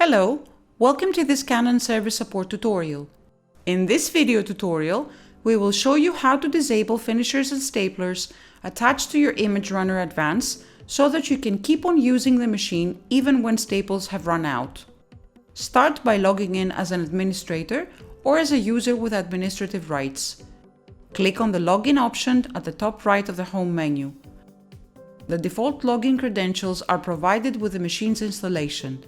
Hello, welcome to this Canon Service Support tutorial. In this video tutorial, we will show you how to disable finishers and staplers attached to your imageRUNNER Advance so that you can keep on using the machine even when staples have run out. Start by logging in as an administrator or as a user with administrative rights. Click on the Login option at the top right of the Home menu. The default login credentials are provided with the machine's installation.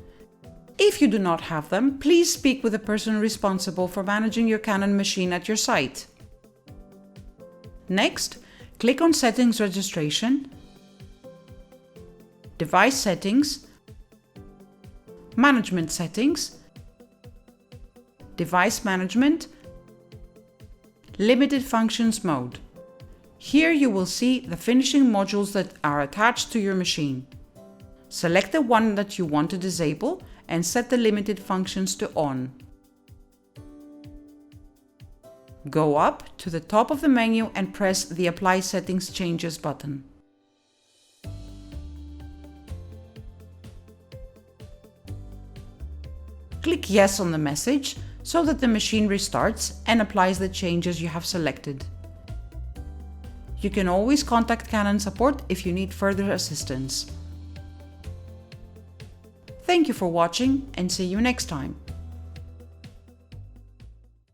If you do not have them, please speak with the person responsible for managing your Canon machine at your site. Next, click on Settings Registration, Device Settings, Management Settings, Device Management, Limited Functions Mode. Here you will see the finishing modules that are attached to your machine. Select the one that you want to disable and set the limited functions to on. Go up to the top of the menu and press the Apply Settings Changes button. Click Yes on the message so that the machine restarts and applies the changes you have selected. You can always contact Canon Support if you need further assistance. Thank you for watching and see you next time.